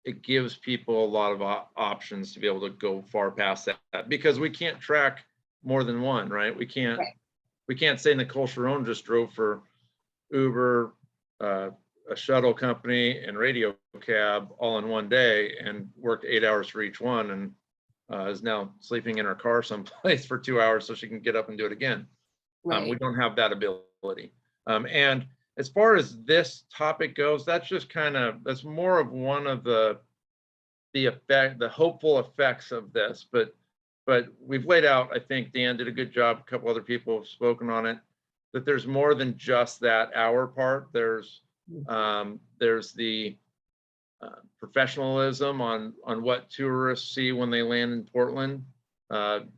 it gives people a lot of options to be able to go far past that, because we can't track more than one, right? We can't, Right. we can't say Nicole Sharon just drove for Uber, a shuttle company and radio cab all in one day and worked 8 hours for each one, and is now sleeping in her car someplace for 2 hours so she can get up and do it again. Right. We don't have that ability. And as far as this topic goes, that's just that's more of one of the hopeful effects of this, but we've laid out, I think Dan did a good job, a couple other people have spoken on it, that there's more than just that hour part. There's the professionalism on what tourists see when they land in Portland.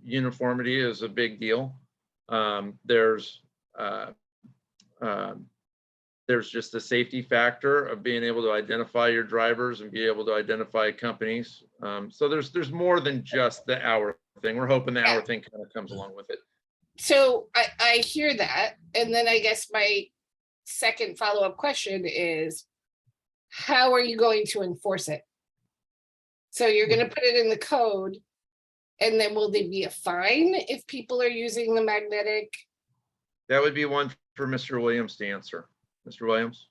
Uniformity is a big deal. There's there's just a safety factor of being able to identify your drivers and be able to identify companies. So there's more than just the hour thing. We're hoping the hour thing kind of comes along with it. So I hear that. And then I guess my second follow-up question is, how are you going to enforce it? So you're going to put it in the code, and then will there be a fine if people are using the magnetic? That would be one for Mr. Williams to answer. Mr. Williams?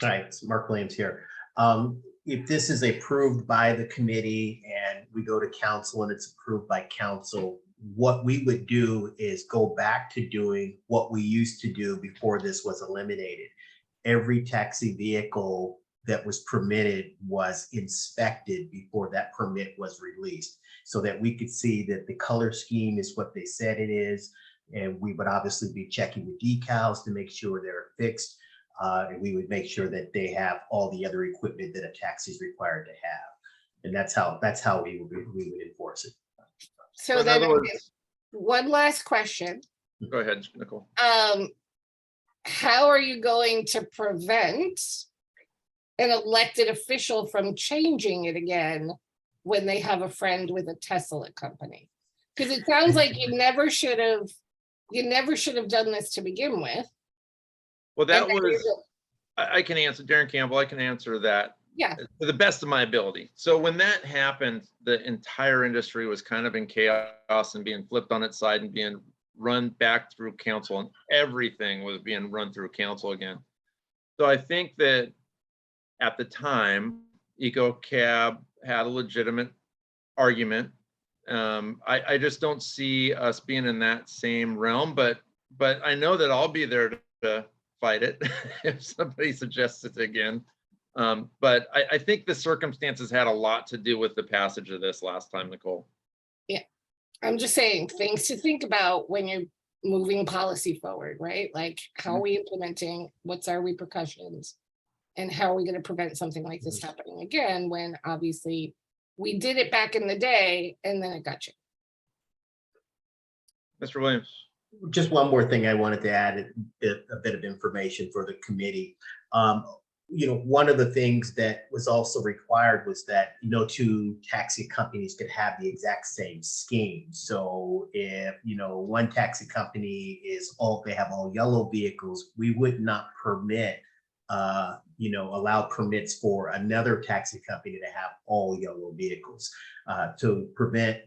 Hi, it's Mark Williams here. If this is approved by the committee and we go to council and it's approved by council, what we would do is go back to doing what we used to do before this was eliminated. Every taxi vehicle that was permitted was inspected before that permit was released, so that we could see that the color scheme is what they said it is. And we would obviously be checking the decals to make sure they're fixed. And we would make sure that they have all the other equipment that a taxi is required to have. And that's how we would enforce it. So In then other words- one last question. Go ahead, Nicole. How are you going to prevent an elected official from changing it again when they have a friend with a Tesla company? Because it sounds like you never should have done this to begin with. Well, that And then was, I can answer, Darren Campbell, I can answer that Yeah, to the best of my ability. So when that happened, the entire industry was kind of in chaos and being flipped on its side and being run back through council, and everything was being run through council again. So I think that at the time, EcoCab had a legitimate argument. I just don't see us being in that same realm, but I know that I'll be there to fight it if somebody suggests it again. But I think the circumstances had a lot to do with the passage of this last time, Nicole. I'm just saying things to think about when you're moving policy forward, right? Like, how are we implementing? What's our repercussions? And how are we going to prevent something like this happening again when obviously we did it back in the day and then it got you? Mr. Williams. Just one more thing I wanted to add, a bit of information for the committee. One of the things that was also required was that no two taxi companies could have the exact same scheme. So if, one taxi company they have all yellow vehicles, we would not permit, allow permits for another taxi company to have all yellow vehicles to prevent,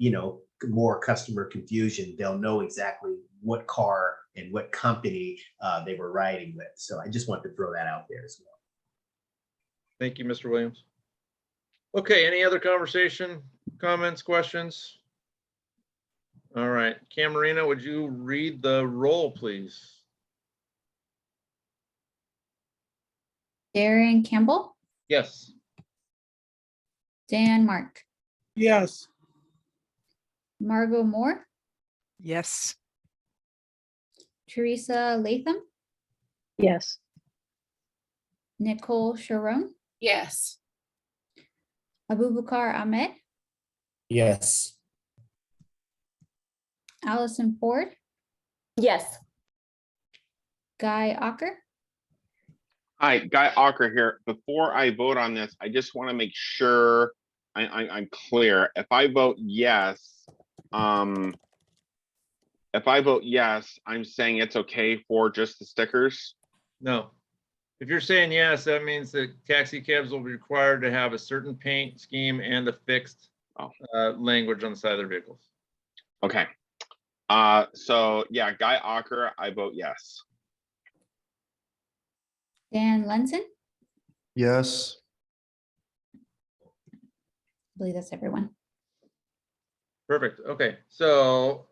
more customer confusion. They'll know exactly what car and what company they were riding with. So I just wanted to throw that out there as well. Thank you, Mr. Williams. Okay, any other conversation, comments, questions? All right, Camarina, would you read the roll, please? Darren Campbell, Yes. Dan Mark, Yes. Margot Moore, Yes. Teresa Latham, Yes. Nicole Sharon, Yes. Abubakar Ahmed, Yes. Allison Ford, Yes. Guy Ocker, Hi, Guy Ocker here. Before I vote on this, I just want to make sure I'm clear. If I vote yes, I'm saying it's okay for just the stickers. No. If you're saying yes, that means that taxi cabs will be required to have a certain paint scheme and a fixed language on the side of their vehicles. Okay. So yeah, Guy Ocker, I vote yes. Dan Lenson, Yes. I believe that's everyone. Perfect. Okay. So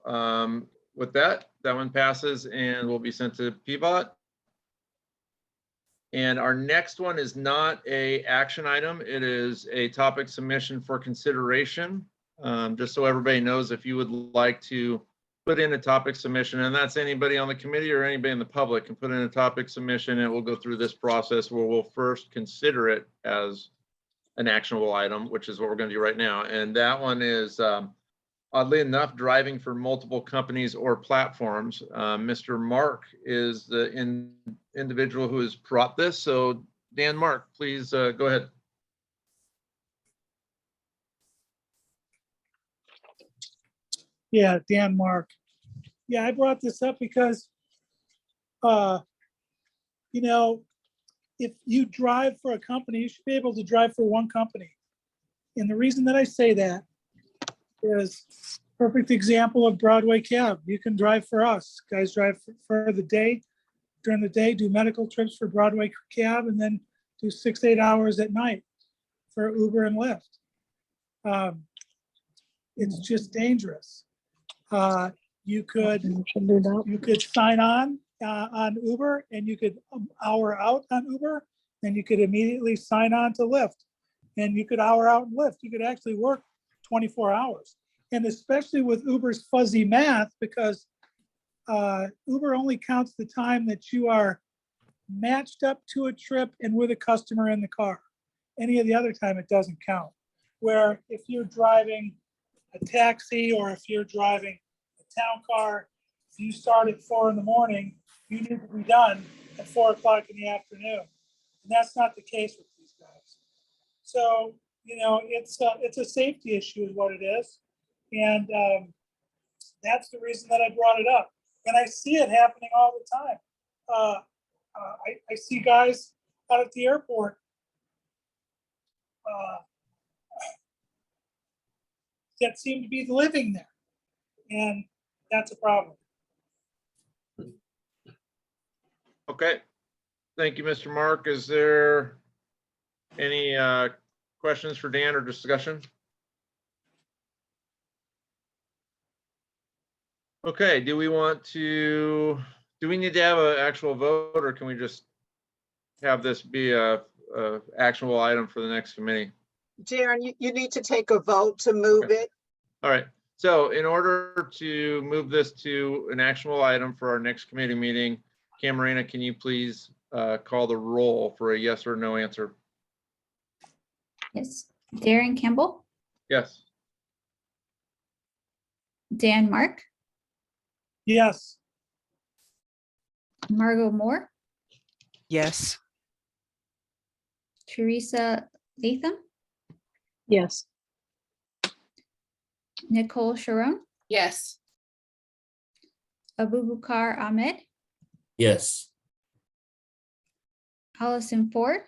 with that one passes and will be sent to PVOT. And our next one is not a action item. It is a topic submission for consideration. Just so everybody knows, if you would like to put in a topic submission, and that's anybody on the committee or anybody in the public can put in a topic submission, and we'll go through this process where we'll first consider it as an actionable item, which is what we're going to do right now. And that one is, oddly enough, driving for multiple companies or platforms. Mr. Mark is in individual who has brought this. So Dan Mark, please go ahead. Yeah, Dan Mark. Yeah, I brought this up because, you know, if you drive for a company, you should be able to drive for one company. And the reason that I say that is perfect example of Broadway Cab. You can drive for us. Guys drive for the day, during the day, do medical trips for Broadway Cab, and then do 6 to 8 hours at night for Uber and Lyft. It's just dangerous. You could Should do that. you could sign on Uber, and you could hour out on Uber, then you could immediately sign on to Lyft, and you could hour out in Lyft. You could actually work 24 hours. And especially with Uber's fuzzy math, because Uber only counts the time that you are matched up to a trip and with a customer in the car. Any of the other time, it doesn't count. Where if you're driving a taxi, or if you're driving a town car, if you start at 4 in the morning, you need to be done at 4 o'clock in the afternoon. And that's not the case with these guys. So, you know, it's a safety issue is what it is. And that's the reason that I brought it up. And I see it happening all the time. I see guys out at the airport that seem to be living there. And that's a problem. Okay. Thank you, Mr. Mark. Is there any questions for Dan or discussion? Okay, do we need to have an actual vote, or can we just have this be a actionable item for the next committee? Darren, you need to take a vote to move Okay. it. All right, so in order to move this to an actionable item for our next committee meeting, Camarena, can you please call the roll for a yes or no answer? Yes. Darren Campbell, Yes. Dan Mark, Yes. Margot Moore, Yes. Teresa Latham, Yes. Nicole Sharon, Yes. Abubakar Ahmed, Yes. Allison Ford,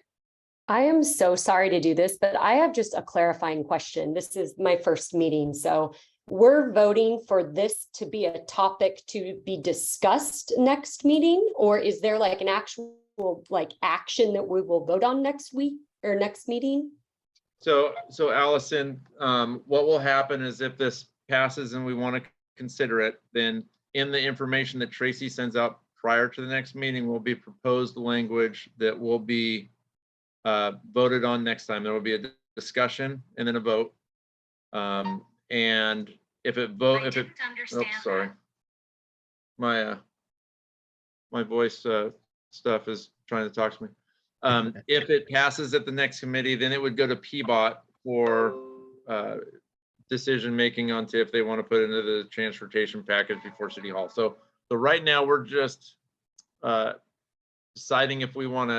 I am so sorry to do this, but I have just a clarifying question. This is my first meeting, so we're voting for this to be a topic to be discussed next meeting, or is there like an actual like action that we will vote on next week or next meeting? So Allison, what will happen is if this passes and we want to consider it, then in the information that Tracy sends out prior to the next meeting will be proposed language that will be voted on next time. There will be a discussion and then a vote. And if it sorry. My voice stuff is trying to talk to me. If it passes at the next committee, then it would go to PBOT for decision making on if they want to put it into the transportation package before City Hall. So right now we're just deciding if we want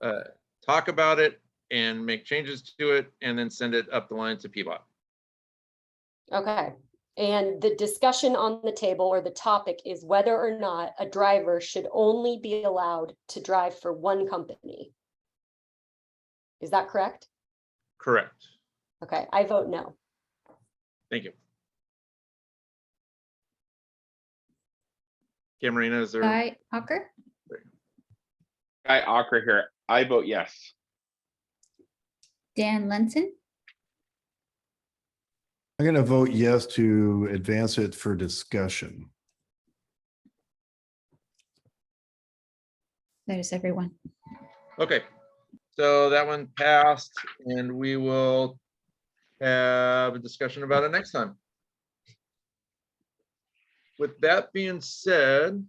to talk about it and make changes to it and then send it up the line to PBOT. Okay, and the discussion on the table or the topic is whether or not a driver should only be allowed to drive for one company. Is that correct? Correct. Okay, I vote no. Thank you. Camarena, is there? Guy Ocker, Guy Ocker here. I vote yes. Dan Lenson, I'm going to vote yes to advance it for discussion. that is everyone. Okay, so that one passed and we will have a discussion about it next time. With that being said,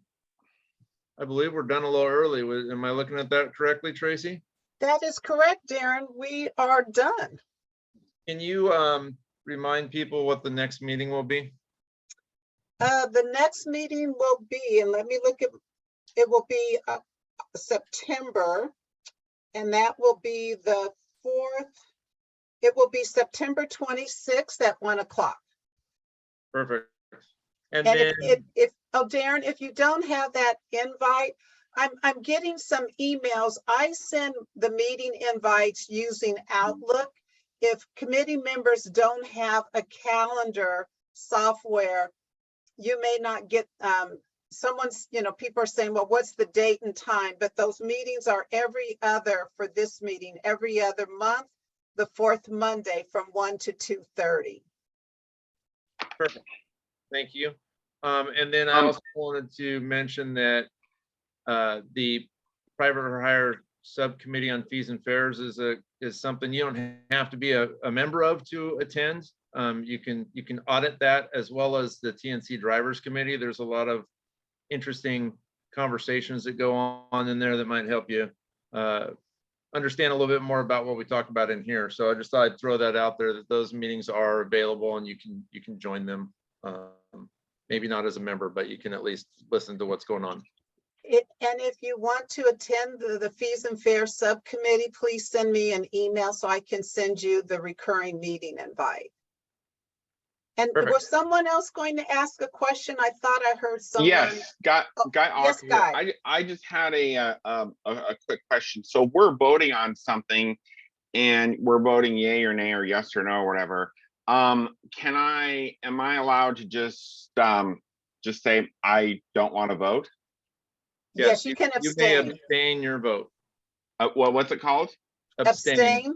I believe we're done a little early. Am I looking at that correctly, Tracy? That is correct, Darren. We are done. Can you remind people what the next meeting will be? The next meeting will be, and let me look at, it will be September. And that will be the 4th. It will be September 26th at 1 o'clock. Perfect. And And then, oh, Darren, if you don't have that invite, I'm getting some emails. I send the meeting invites using Outlook. If committee members don't have a calendar software, you may not get, someone's, people are saying, well, what's the date and time? But those meetings are for this meeting, every other month, the 4th Monday from 1 to 2:30. perfect. Thank you. And then I also wanted to mention that the private hire subcommittee on fees and fares is something you don't have to be a member of to attend. You can audit that as well as the TNC Drivers Committee. There's a lot of interesting conversations that go on in there that might help you understand a little bit more about what we talked about in here. So I just thought I'd throw that out there, that those meetings are available and you can join them. Maybe not as a member, but you can at least listen to what's going on. And if you want to attend the Fees and Fares Subcommittee, please send me an email so I can send you the recurring meeting invite. And Perfect. was someone else going to ask a question? I thought I heard someone. Yes, Guy yes, Ocker Guy. here. I just had a quick question. So we're voting on something and we're voting yay or nay or yes or no or whatever. Am I allowed to just say I don't want to vote? Yes, you can You may abstain. abstain your vote. What's it called? Abstain.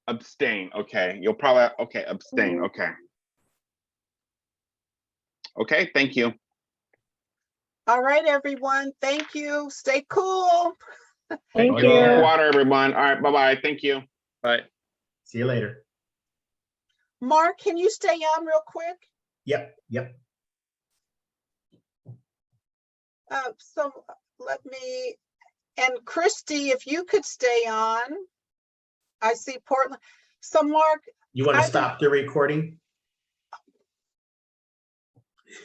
Abstain. Okay. You'll probably, okay, abstain. Okay. Okay, thank you. All right, everyone. Thank you. Stay cool. Thank Drink you. water, everyone. All right, bye-bye. Thank you. Bye. See you later. Mark, can you stay on real quick? Yep. So let me, and Christy, if you could stay on. I see Portland. So Mark, You want to I've been- stop the recording?